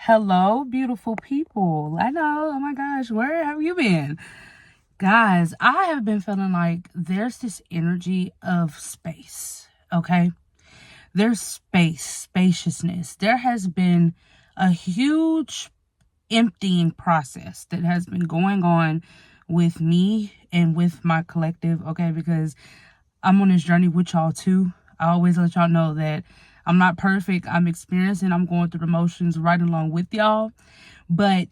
Hello, beautiful people. I know, oh my gosh, where have you been? Guys, I have been feeling like there's this energy of space, okay? There's space, spaciousness. There has been a huge emptying process that has been going on with me and with my collective, okay? Because I'm on this journey with y'all too. I always let y'all know that I'm not perfect. I'm experiencing, I'm going through the motions right along with y'all. But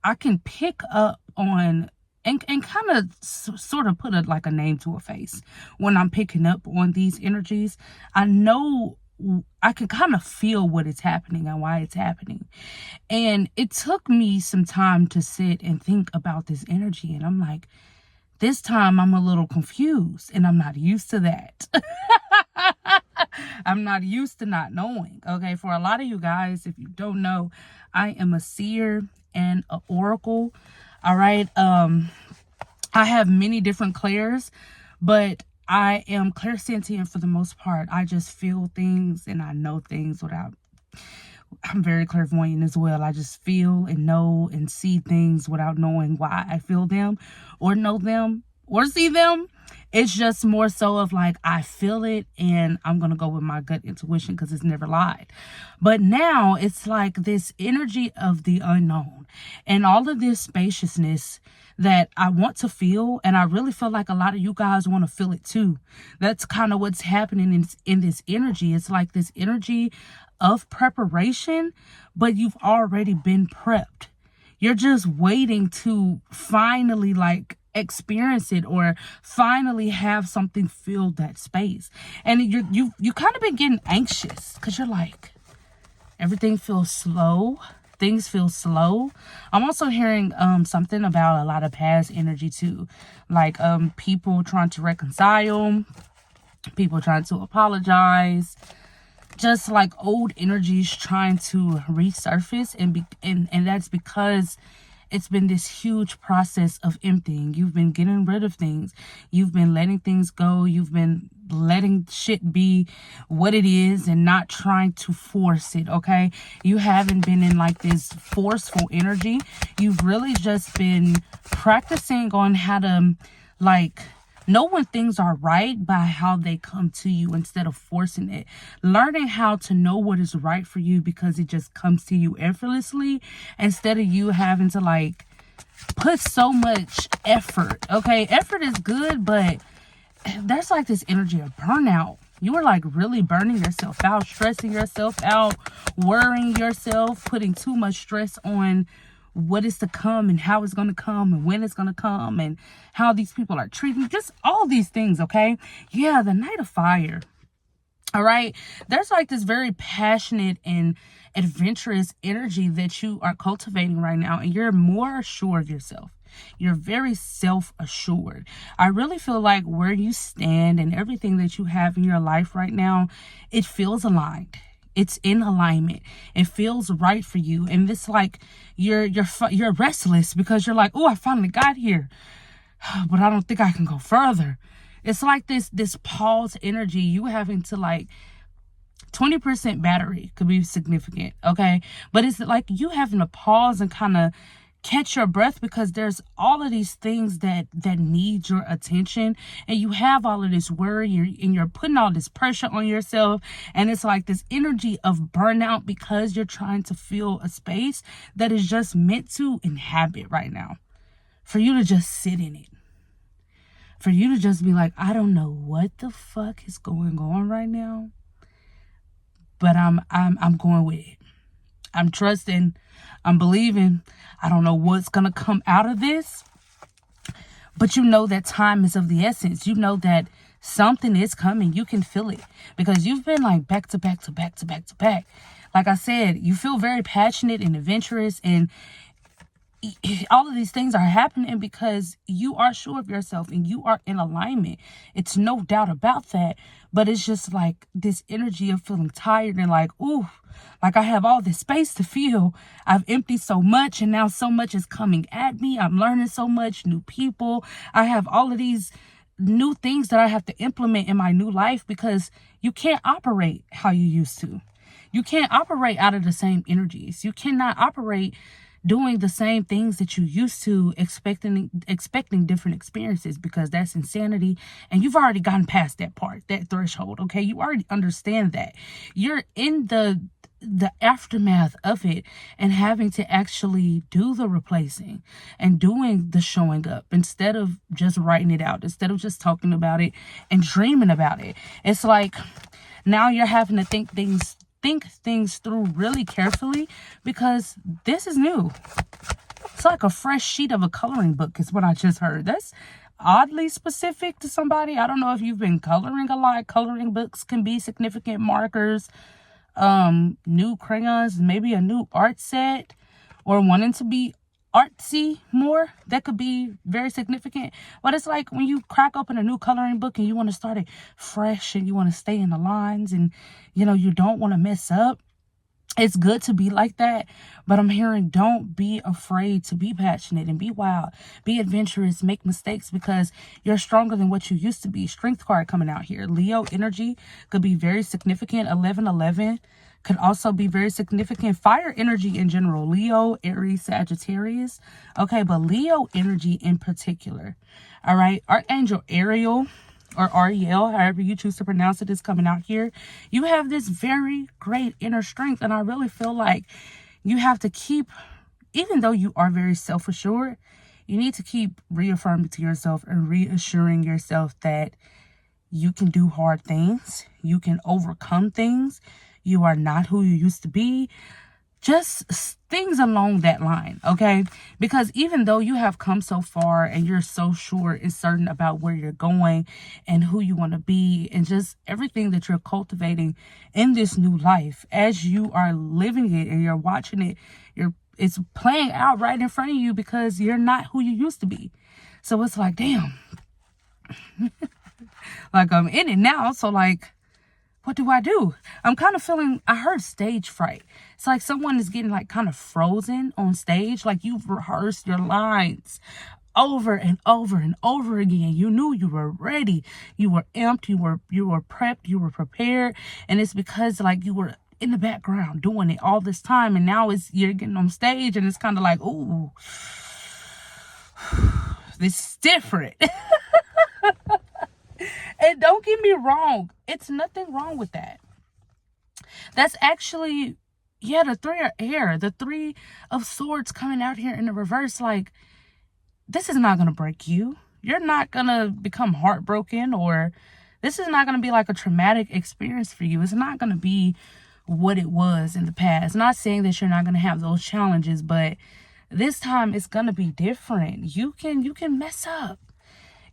I can pick up on and kind of sort of put like a name to a face when I'm picking up on these energies. I know I can kind of feel what is happening and why it's happening. And it took me some time to sit and think about this energy. And I'm like, this time I'm a little confused and I'm not used to that. I'm not used to not knowing. Okay, for a lot of you guys, if you don't know, I am a seer and an oracle. All right. I have many different clairs, but I am clairsentient for the most part. I just feel things and I know things without. I'm very clairvoyant as well. I just feel and know and see things without knowing why I feel them or know them or see them. It's just more so of like, I feel it and I'm going to go with my gut intuition because it's never lied. But now it's like this energy of the unknown and all of this spaciousness that I want to feel. And I really feel like a lot of you guys want to feel it too. That's kind of what's happening in this energy. It's like this energy of preparation, but you've already been prepped. You're just waiting to finally like experience it or finally have something fill that space. And you kind of been getting anxious because you're like, everything feels slow. Things feel slow. I'm also hearing something about a lot of past energy too, like people trying to reconcile, people trying to apologize, just like old energies trying to resurface, and that's because it's been this huge process of emptying. You've been getting rid of things. You've been letting things go. You've been letting shit be what it is and not trying to force it, okay? You haven't been in like this forceful energy. You've really just been practicing on how to like know when things are right by how they come to you instead of forcing it. Learning how to know what is right for you because it just comes to you effortlessly instead of you having to like put so much effort. Okay, effort is good, but there's like this energy of burnout. You are like really burning yourself out, stressing yourself out, worrying yourself, putting too much stress on what is to come and how it's going to come and when it's going to come and how these people are treating, just all these things. Okay. Yeah. The Knight of Fire. All right. There's like this very passionate and adventurous energy that you are cultivating right now. And you're more sure of yourself. You're very self-assured. I really feel like where you stand and everything that you have in your life right now, it feels aligned. It's in alignment. It feels right for you. And it's like you're restless because you're like, oh, I finally got here, but I don't think I can go further. It's like this pause energy. You having to like 20% battery could be significant. Okay. But it's like you having to pause and kind of catch your breath because there's all of these things that need your attention, and you have all of this worry, and you're putting all this pressure on yourself, and it's like this energy of burnout because you're trying to fill a space that is just meant to inhabit right now, for you to just sit in it, for you to just be like, I don't know what the fuck is going on right now, but I'm going with it. I'm trusting, I'm believing. I don't know what's going to come out of this, but you know that time is of the essence. You know that something is coming. You can feel it because you've been like back to back to back to back to back. Like I said, you feel very passionate and adventurous, and all of these things are happening because you are sure of yourself and you are in alignment. It's no doubt about that. But it's just like this energy of feeling tired and like, ooh, like I have all this space to feel. I've emptied so much and now so much is coming at me. I'm learning so much, new people. I have all of these new things that I have to implement in my new life because you can't operate how you used to. You can't operate out of the same energies. You cannot operate doing the same things that you used to, expecting different experiences, because that's insanity. And you've already gotten past that part, that threshold. Okay, you already understand that. You're in the aftermath of it, and having to actually do the replacing and doing the showing up, instead of just writing it out, instead of just talking about it and dreaming about it. It's like now you're having to think things through really carefully, because this is new. It's like a fresh sheet of a coloring book is what I just heard. That's oddly specific to somebody. I don't know if you've been coloring a lot. Coloring books can be significant markers, new crayons, maybe a new art set, or wanting to be artsy more. That could be very significant. But it's like when you crack open a new coloring book and you want to start it fresh, and you want to stay in the lines, and you don't want to mess up. It's good to be like that, but I'm hearing don't be afraid to be passionate and be wild, be adventurous, make mistakes, because you're stronger than what you used to be. Strength card coming out here. Leo energy could be very significant. 1111 could also be very significant. Fire energy in general. Leo, Aries, Sagittarius. Okay, but Leo energy in particular. All right. Archangel Ariel, or Ariel, however you choose to pronounce it, is coming out here. You have this very great inner strength, and I really feel like you have to keep, even though you are very self-assured, you need to keep reaffirming to yourself and reassuring yourself that you can do hard things, you can overcome things, you are not who you used to be. Just things along that line, okay? Because even though you have come so far and you're so sure and certain about where you're going and who you want to be, and just everything that you're cultivating in this new life, as you are living it and you're watching it, it's playing out right in front of you, because you're not who you used to be. So it's like, damn. Like, I'm in it now, so like, what do I do? I'm kind of feeling, I heard stage fright. It's like someone is getting like kind of frozen on stage. Like you've rehearsed your lines over and over and over again. You knew you were ready. You were amped. You were prepped. You were prepared. And it's because like you were in the background doing it all this time. And now you're getting on stage, and it's kind of like, ooh, this is different. And don't get me wrong, it's nothing wrong with that. That's actually, yeah, the three of air, the three of swords coming out here in the reverse. Like, this is not going to break you. You're not going to become heartbroken, or this is not going to be like a traumatic experience for you. It's not going to be what it was in the past. Not saying that you're not going to have those challenges, but this time it's going to be different. You can mess up.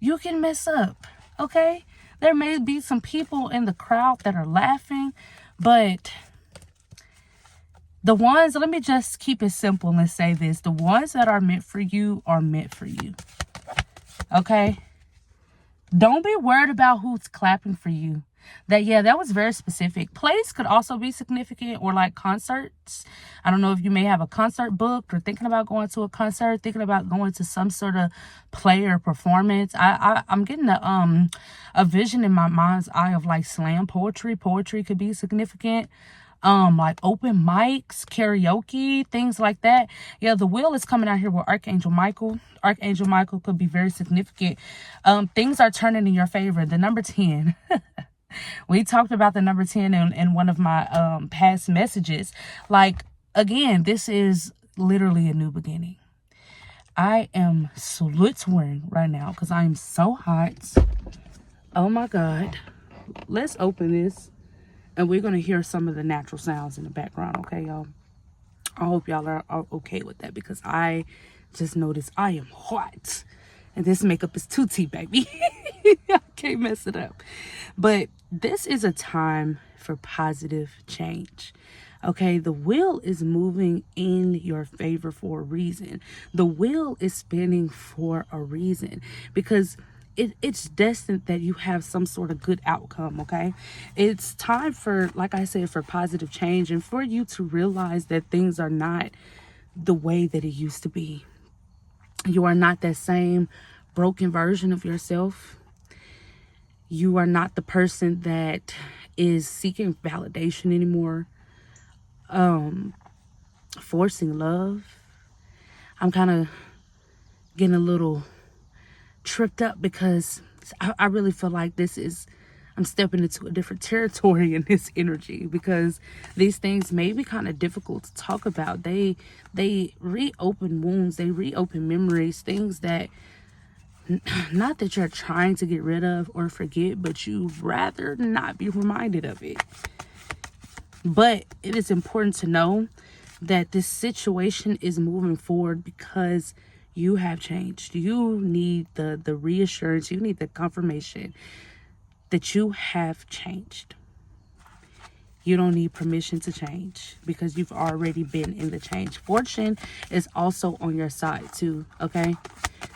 You can mess up. Okay? There may be some people in the crowd that are laughing, but the ones, let me just keep it simple and say this. The ones that are meant for you are meant for you. Okay? Don't be worried about who's clapping for you. That was very specific. Plays could also be significant, or like concerts. I don't know if you may have a concert booked, or thinking about going to a concert, thinking about going to some sort of play or performance. I'm getting a vision in my mind's eye of like slam poetry. Poetry could be significant. Like open mics, karaoke, things like that. Yeah, the wheel is coming out here with Archangel Michael. Archangel Michael could be very significant. Things are turning in your favor. The number 10. We talked about the number 10 in one of my past messages. Like, again, this is literally a new beginning. I am sweltering right now because I am so hot. Oh my God. Let's open this, and we're going to hear some of the natural sounds in the background, okay, y'all? I hope y'all are okay with that, because I just noticed I am hot. And this makeup is 2T, baby. I can't mess it up. But this is a time for positive change. Okay, the wheel is moving in your favor for a reason. The wheel is spinning for a reason, because it's destined that you have some sort of good outcome, okay? It's time for, like I said, for positive change, and for you to realize that things are not the way that it used to be. You are not that same broken version of yourself. You are not the person that is seeking validation anymore. forcing love. I'm kind of getting a little tripped up because I really feel like I'm stepping into a different territory in this energy, because these things may be kind of difficult to talk about. They reopen wounds, they reopen memories, things that not that you're trying to get rid of or forget, but you'd rather not be reminded of it. But it is important to know that this situation is moving forward because you have changed. You need the reassurance, you need the confirmation that you have changed. You don't need permission to change because you've already been in the change. Fortune is also on your side too, okay?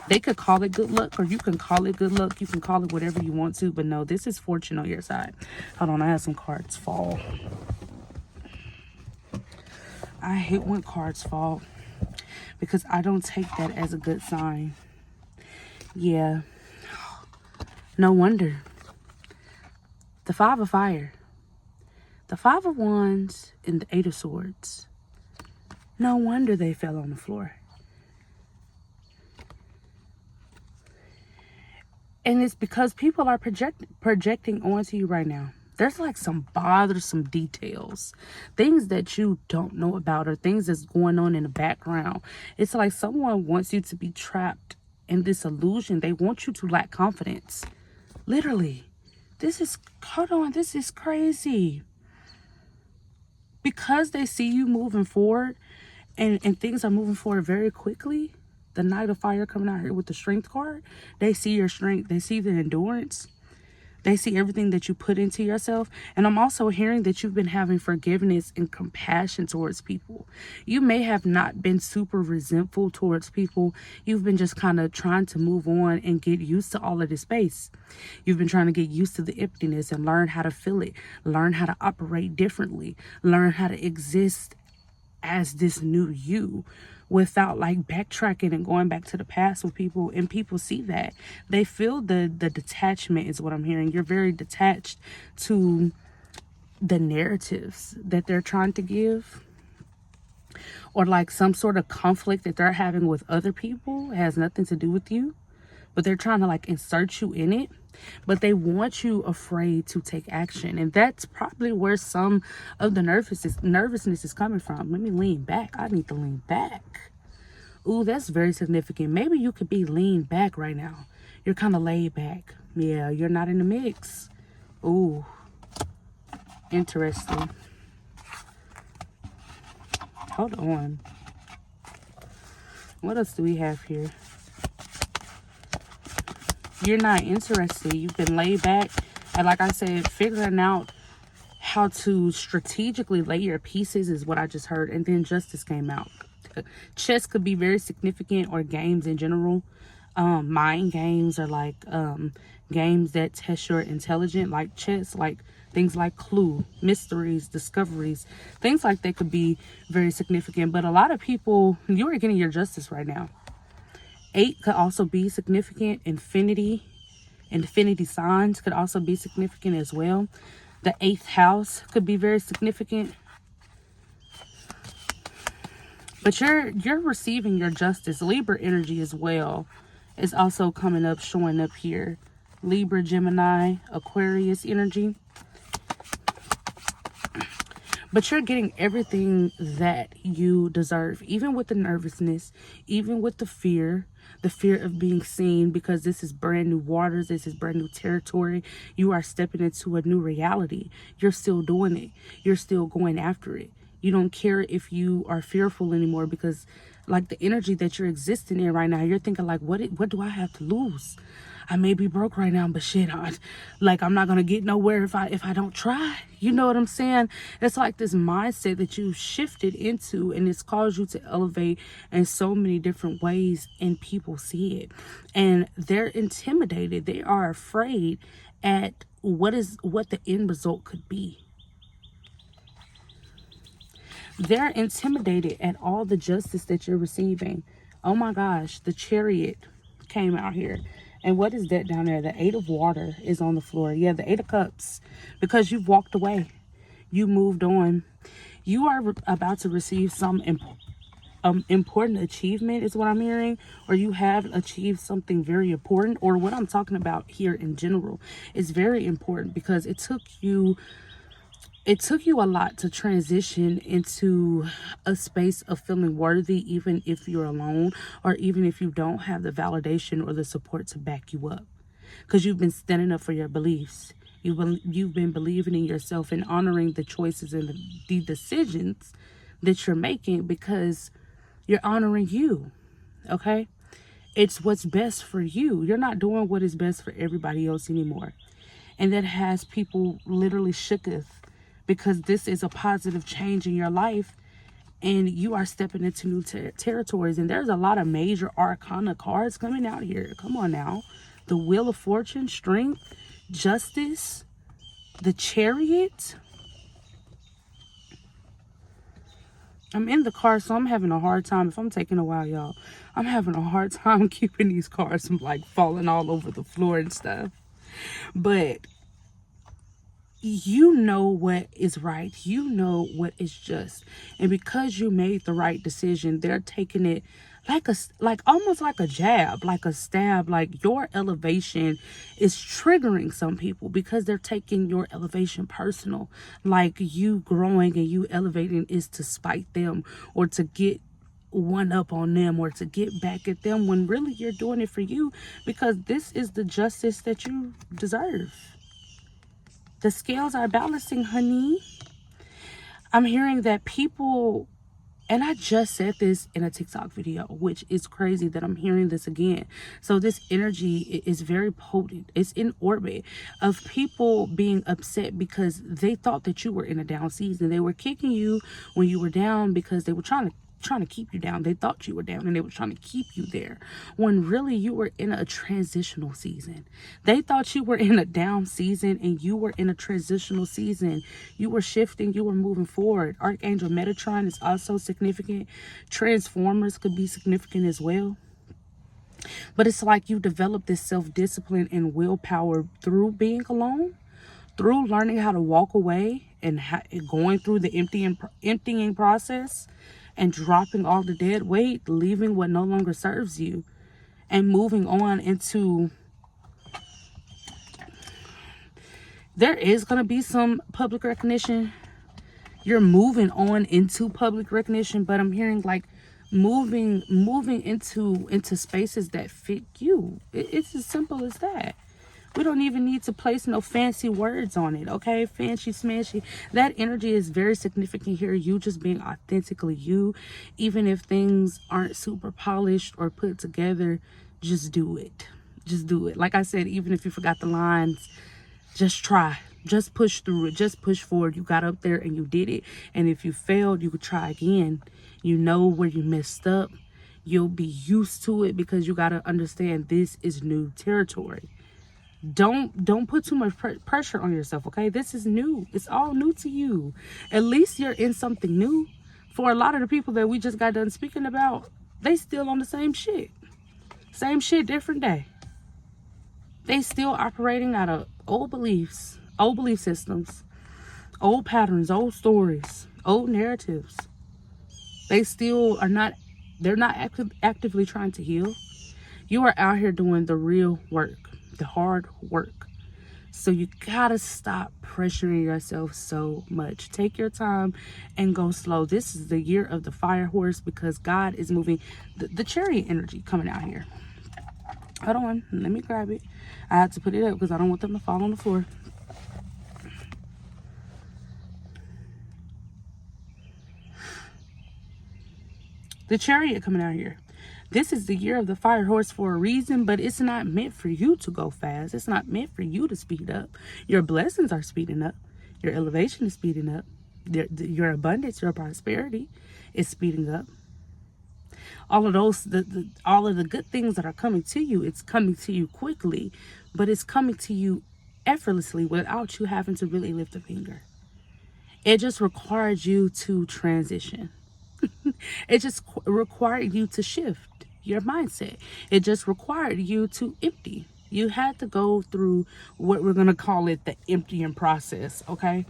They could call it good luck, or you can call it good luck. You can call it whatever you want to, but no, this is fortune on your side. Hold on, I have some cards fall. I hate when cards fall because I don't take that as a good sign. Yeah, no wonder. The Five of Fire, the Five of Wands, and the Eight of Swords. No wonder they fell on the floor. And it's because people are projecting onto you right now. There's like some bothersome details, things that you don't know about, or things that's going on in the background. It's like someone wants you to be trapped in this illusion. They want you to lack confidence. Literally. Hold on, this is crazy. Because they see you moving forward and things are moving forward very quickly. The Knight of Fire coming out here with the Strength card. They see your strength. They see the endurance. They see everything that you put into yourself. And I'm also hearing that you've been having forgiveness and compassion towards people. You may have not been super resentful towards people. You've been just kind of trying to move on and get used to all of this space. You've been trying to get used to the emptiness and learn how to feel it. Learn how to operate differently. Learn how to exist as this new you, without like backtracking and going back to the past with people. And people see that. They feel the detachment is what I'm hearing. You're very detached to the narratives that they're trying to give, or like some sort of conflict that they're having with other people. It has nothing to do with you, but they're trying to like insert you in it. But they want you afraid to take action. And that's probably where some of the nervousness is coming from. Let me lean back. I need to lean back. Ooh, that's very significant. Maybe you could be leaned back right now. You're kind of laid back. Yeah, you're not in the mix. Ooh, interesting. Hold on. What else do we have here? You're not interested. You've been laid back. And like I said, figuring out how to strategically lay your pieces is what I just heard. And then Justice came out. Chess could be very significant, or games in general. Mind games, or like games that test your intelligence, like chess, like things like Clue, mysteries, discoveries, things like that could be very significant. But a lot of people, you are getting your justice right now. 8 could also be significant. Infinity signs could also be significant as well. The 8th house could be very significant. But you're receiving your justice. Libra energy as well is also coming up, showing up here. Libra, Gemini, Aquarius energy. But you're getting everything that you deserve, even with the nervousness, even with the fear of being seen, because this is brand new waters. This is brand new territory. You are stepping into a new reality. You're still doing it. You're still going after it. You don't care if you are fearful anymore, because like the energy that you're existing in right now, you're thinking like, what do I have to lose? I may be broke right now, but shit, I'm not gonna get nowhere if I don't try. You know what I'm saying? It's like this mindset that you shifted into, and it's caused you to elevate in so many different ways, and people see it, and they're intimidated. They are afraid at what the end result could be. They're intimidated at all the justice that you're receiving. Oh my gosh, the Chariot came out here. And what is that down there? The 8 of water is on the floor. Yeah, the 8 of cups. Because you've walked away. You moved on. You are about to receive some important achievement is what I'm hearing, or you have achieved something very important, or what I'm talking about here in general is very important because it took you a lot to transition into a space of feeling worthy, even if you're alone, or even if you don't have the validation or the support to back you up, because you've been standing up for your beliefs. You've been believing in yourself and honoring the choices and the decisions that you're making, because you're honoring you. Okay, it's what's best for you. You're not doing what is best for everybody else anymore, and that has people literally shooketh, because this is a positive change in your life and you are stepping into new territories. And there's a lot of major arcana cards coming out here. Come on now. The Wheel of Fortune, Strength, Justice, the Chariot. I'm in the car, so I'm having a hard time. If I'm taking a while, y'all, I'm having a hard time keeping these cards from like falling all over the floor and stuff. But you know what is right. You know what is just. And because you made the right decision, they're taking it like almost like a jab, like a stab. Like your elevation is triggering some people because they're taking your elevation personal. Like you growing and you elevating is to spite them or to get one up on them or to get back at them, when really you're doing it for you, because this is the justice that you deserve. The scales are balancing, honey. I'm hearing that people, and I just said this in a TikTok video, which is crazy that I'm hearing this again. So this energy is very potent. It's in orbit of people being upset because they thought that you were in a down season. They were kicking you when you were down because they were trying to keep you down. They thought you were down and they were trying to keep you there, when really you were in a transitional season. They thought you were in a down season and you were in a transitional season. You were shifting, you were moving forward. Archangel Metatron is also significant. Transformers could be significant as well. But it's like you develop this self-discipline and willpower through being alone, through learning how to walk away and going through the emptying process, and dropping all the dead weight, leaving what no longer serves you, and moving on into, there is going to be some public recognition. You're moving on into public recognition, but I'm hearing like moving into spaces that fit you. It's as simple as that. We don't even need to place no fancy words on it, okay? Fancy smashy. That energy is very significant here. You just being authentically you. Even if things aren't super polished or put together, just do it. Just do it. Like I said, even if you forgot the lines, just try. Just push through it. Just push forward. You got up there and you did it. And if you failed, you could try again. You know where you messed up. You'll be used to it, because you got to understand this is new territory. Don't put too much pressure on yourself, okay? This is new. It's all new to you. At least you're in something new. For a lot of the people that we just got done speaking about, they still on the same shit. Same shit, different day. They still operating out of old beliefs, old belief systems, old patterns, old stories, old narratives. They still are not, they're not actively trying to heal. You are out here doing the real work, the hard work. So you gotta stop pressuring yourself so much. Take your time and go slow. This is the year of the fire horse, because God is moving. The chariot energy coming out here. Hold on, let me grab it. I have to put it up because I don't want them to fall on the floor. The chariot coming out here. This is the year of the fire horse for a reason, but it's not meant for you to go fast. It's not meant for you to speed up. Your blessings are speeding up. Your elevation is speeding up. Your abundance, your prosperity is speeding up. All of those, all of the good things that are coming to you, it's coming to you quickly, but it's coming to you effortlessly without you having to really lift a finger. It just requires you to transition. It just required you to shift your mindset. It just required you to empty. You had to go through what we're going to call it the emptying process, okay?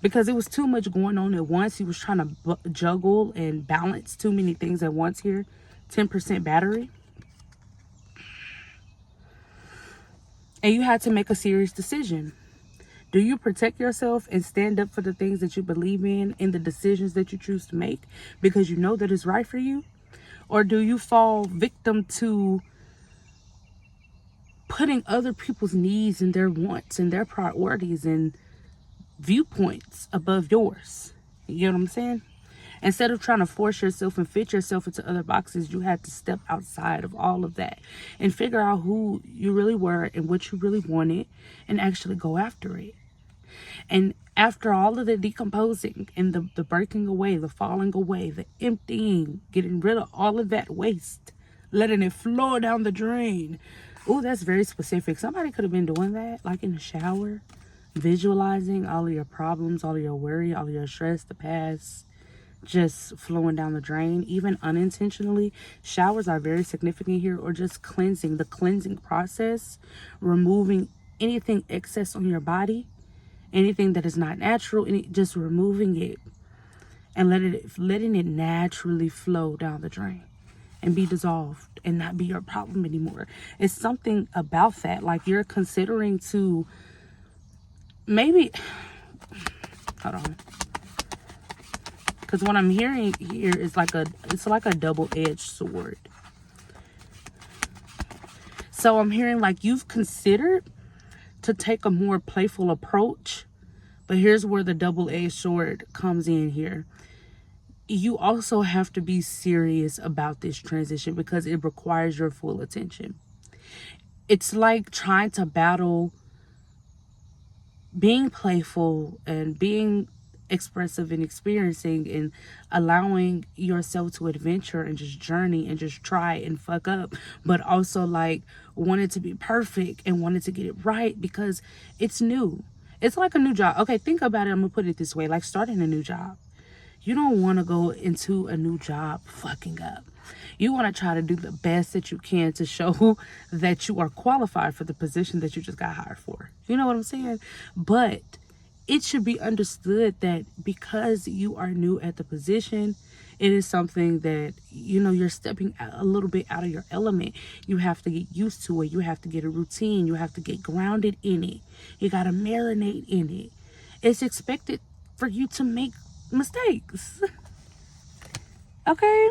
because it was too much going on at once. He was trying to juggle and balance too many things at once here. 10% battery. And you had to make a serious decision. Do you protect yourself and stand up for the things that you believe in and the decisions that you choose to make because you know that it's right for you? Or do you fall victim to putting other people's needs and their wants and their priorities and viewpoints above yours? You know what I'm saying? Instead of trying to force yourself and fit yourself into other boxes, you had to step outside of all of that and figure out who you really were and what you really wanted and actually go after it. And after all of the decomposing and the breaking away, the falling away, the emptying, getting rid of all of that waste, letting it flow down the drain. Oh, that's very specific. Somebody could have been doing that, like in the shower, visualizing all of your problems, all of your worry, all of your stress, the past, just flowing down the drain, even unintentionally. Showers are very significant here, or just cleansing, the cleansing process, removing anything excess on your body, anything that is not natural, just removing it and letting it naturally flow down the drain and be dissolved and not be your problem anymore. It's something about that, like you're considering to maybe, hold on, because what I'm hearing here is it's like a double-edged sword. So I'm hearing like you've considered to take a more playful approach, but here's where the double-edged sword comes in here. You also have to be serious about this transition because it requires your full attention. It's like trying to battle being playful and being expressive and experiencing and allowing yourself to adventure and just journey and just try and fuck up, but also like wanting to be perfect and wanting to get it right because it's new. It's like a new job. Okay, think about it. I'm gonna put it this way, like starting a new job. You don't want to go into a new job fucking up. You want to try to do the best that you can to show that you are qualified for the position that you just got hired for. You know what I'm saying? But it should be understood that because you are new at the position, it is something that, you know, you're stepping a little bit out of your element. You have to get used to it. You have to get a routine. You have to get grounded in it. You got to marinate in it. It's expected for you to make mistakes. Okay?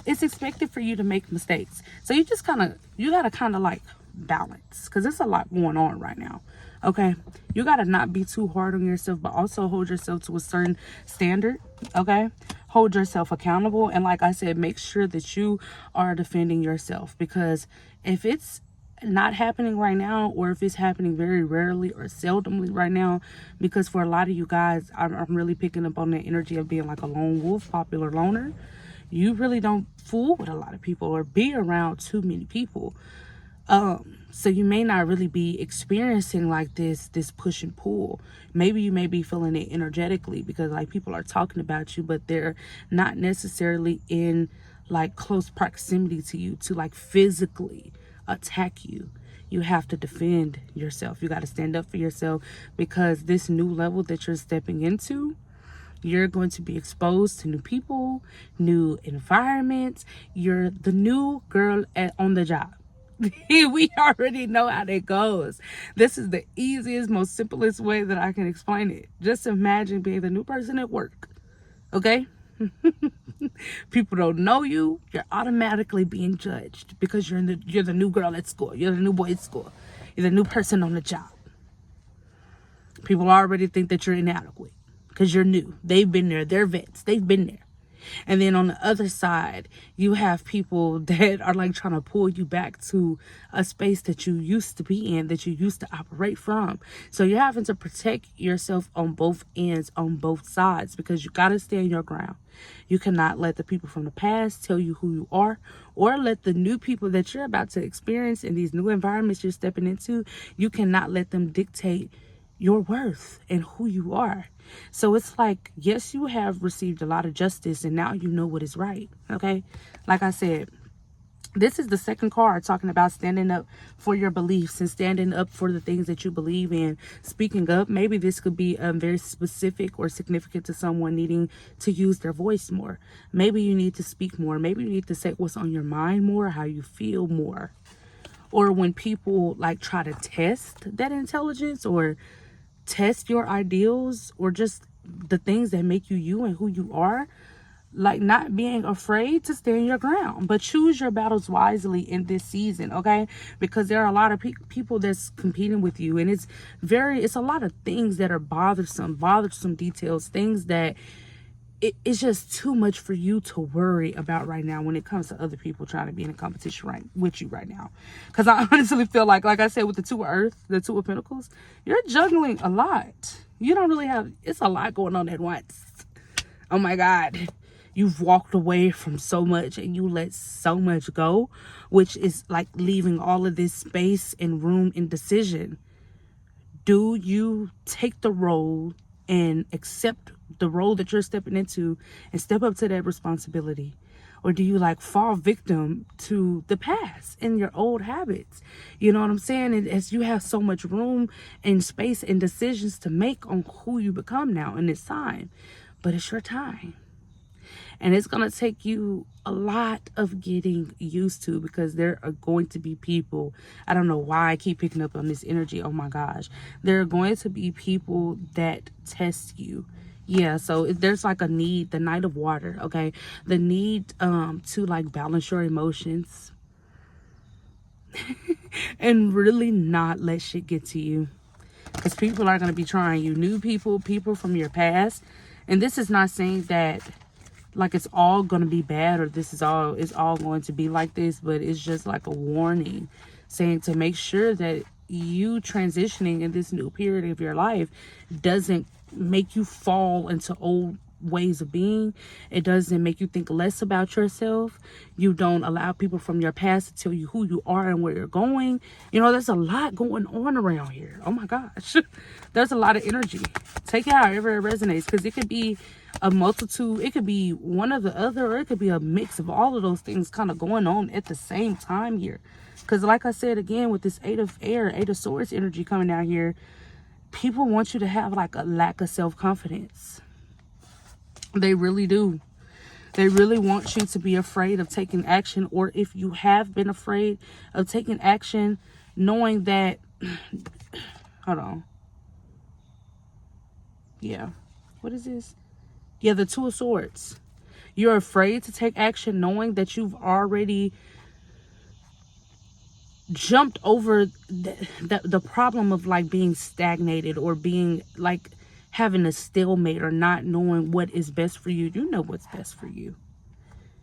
It's expected for you to make mistakes. So you just you got to kind of like balance, because there's a lot going on right now. Okay, you got to not be too hard on yourself, but also hold yourself to a certain standard. Okay, hold yourself accountable, and like I said, make sure that you are defending yourself, because if it's not happening right now, or if it's happening very rarely or seldomly right now, because for a lot of you guys, I'm really picking up on the energy of being like a lone wolf, popular loner. You really don't fool with a lot of people or be around too many people. So you may not really be experiencing like this push and pull. Maybe you may be feeling it energetically because like people are talking about you, but they're not necessarily in like close proximity to you to like physically attack you. You have to defend yourself. You got to stand up for yourself, because this new level that you're stepping into, you're going to be exposed to new people, new environments. You're the new girl on the job. We already know how that goes. This is the easiest, most simplest way that I can explain it. Just imagine being the new person at work. Okay? People don't know you. You're automatically being judged because you're the new girl at school. You're the new boy at school. You're the new person on the job. People already think that you're inadequate because you're new. They've been there. They're vets. They've been there. And then on the other side, you have people that are like trying to pull you back to a space that you used to be in, that you used to operate from. So you're having to protect yourself on both ends, on both sides, because you got to stand your ground. You cannot let the people from the past tell you who you are, or let the new people that you're about to experience in these new environments you're stepping into, you cannot let them dictate your worth and who you are. So it's like, yes, you have received a lot of justice and now you know what is right. Okay, like I said, This is the second card talking about standing up for your beliefs and standing up for the things that you believe in. Speaking up, maybe this could be very specific or significant to someone needing to use their voice more. Maybe you need to speak more. Maybe you need to say what's on your mind more, how you feel more. Or when people like try to test that intelligence or test your ideals or just the things that make you you and who you are, like not being afraid to stand your ground, but choose your battles wisely in this season, okay? Because there are a lot of people that's competing with you, and it's a lot of things that are bothersome details, things that it's just too much for you to worry about right now when it comes to other people trying to be in a competition right with you right now. Because I honestly feel like I said, with the Two of Earth, the Two of Pentacles, you're juggling a lot. You don't really have, it's a lot going on at once. Oh my God. You've walked away from so much and you let so much go, which is like leaving all of this space and room and decision. Do you take the role and accept the role that you're stepping into and step up to that responsibility? Or do you like fall victim to the past and your old habits? You know what I'm saying? And as you have so much room and space and decisions to make on who you become now in this time, but it's your time. And it's going to take you a lot of getting used to, because there are going to be people. I don't know why I keep picking up on this energy. Oh my gosh. There are going to be people that test you. Yeah, so there's like a need, the Knight of Water, okay? The need to like balance your emotions and really not let shit get to you. Because people are going to be trying you. New people, people from your past. And this is not saying that like it's all going to be bad or it's all going to be like this, but it's just like a warning saying to make sure that you transitioning in this new period of your life doesn't make you fall into old ways of being. It doesn't make you think less about yourself. You don't allow people from your past to tell you who you are and where you're going. You know, there's a lot going on around here. Oh my gosh. There's a lot of energy. Take it however it resonates, because it could be a multitude, it could be one or the other, or it could be a mix of all of those things kind of going on at the same time here. Because like I said again, with this Eight of Swords energy coming out here, people want you to have like a lack of self-confidence. They really do. They really want you to be afraid of taking action, or if you have been afraid of taking action, knowing that hold on. Yeah. What is this? Yeah, the Two of Swords. You're afraid to take action knowing that you've already jumped over the problem of like being stagnated or being like having a stalemate or not knowing what is best for you. You know what's best for you.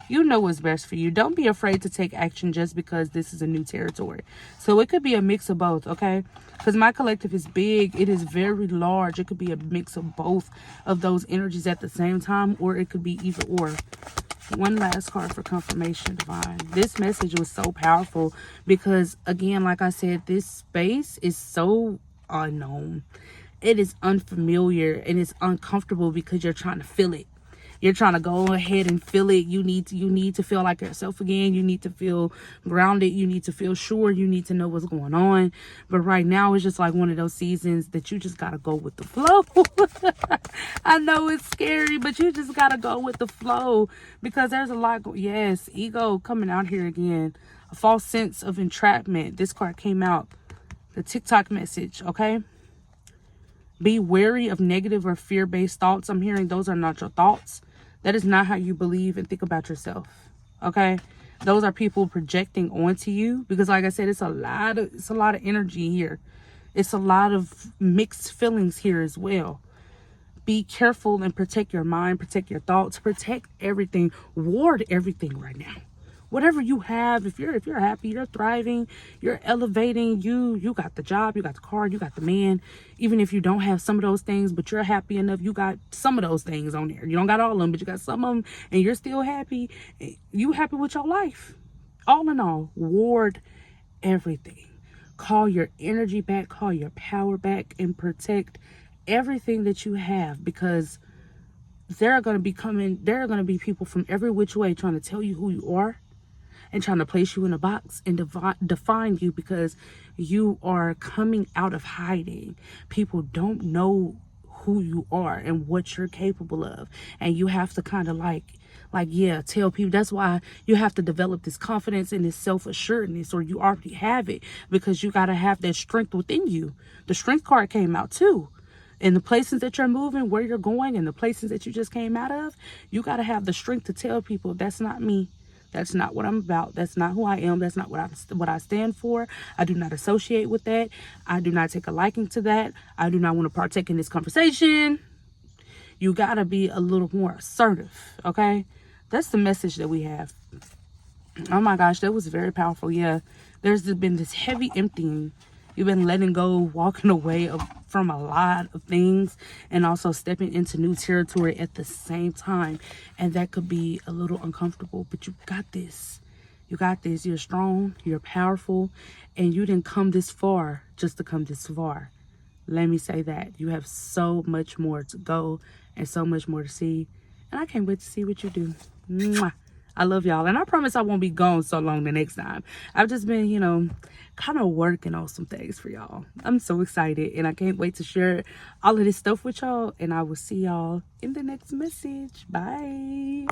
You know what's best for you. Don't be afraid to take action just because this is a new territory. So it could be a mix of both, okay? Because my collective is big. It is very large. It could be a mix of both of those energies at the same time, or it could be either or. One last card for confirmation, divine. This message was so powerful because, again, like I said, this space is so unknown. It is unfamiliar and it's uncomfortable because you're trying to feel it. You're trying to go ahead and feel it. You need to feel like yourself again. You need to feel grounded. You need to feel sure. You need to know what's going on. But right now, it's just like one of those seasons that you just got to go with the flow. I know it's scary, but you just got to go with the flow because there's a lot. Yes, ego coming out here again. A false sense of entrapment. This card came out. The TikTok message, okay? Be wary of negative or fear-based thoughts. I'm hearing those are not your thoughts. That is not how you believe and think about yourself. Okay? Those are people projecting onto you. Because like I said, it's a lot of energy here. It's a lot of mixed feelings here as well. Be careful and protect your mind, protect your thoughts, protect everything. Ward everything right now. Whatever you have, if you're happy, you're thriving, you're elevating, you got the job, you got the car, you got the man. Even if you don't have some of those things, but you're happy enough, you got some of those things on there. You don't got all of them, but you got some of them, and you're still happy. You happy with your life. All in all, ward everything. Call your energy back, call your power back, and protect everything that you have, because there are going to be people from every which way trying to tell you who you are. and trying to place you in a box and define you, because you are coming out of hiding. People don't know who you are and what you're capable of, and you have to kind of yeah, tell people. That's why you have to develop this confidence and this self-assuredness, or you already have it, because you got to have that strength within you. The strength card came out too. In the places that you're moving, where you're going, and the places that you just came out of, you got to have the strength to tell people, that's not me. That's not what I'm about. That's not who I am. That's not what I stand for. I do not associate with that. I do not take a liking to that. I do not want to partake in this conversation. You got to be a little more assertive, okay? That's the message that we have. Oh my gosh, that was very powerful. Yeah, there's been this heavy emptying. You've been letting go, walking away from a lot of things, and also stepping into new territory at the same time. And that could be a little uncomfortable, but you got this. You got this. You're strong, you're powerful, and you didn't come this far just to come this far. Let me say that. You have so much more to go and so much more to see. And I can't wait to see what you do. Mwah. I love y'all. And I promise I won't be gone so long the next time. I've just been, kind of working on some things for y'all. I'm so excited. And I can't wait to share all of this stuff with y'all. And I will see y'all in the next message. Bye.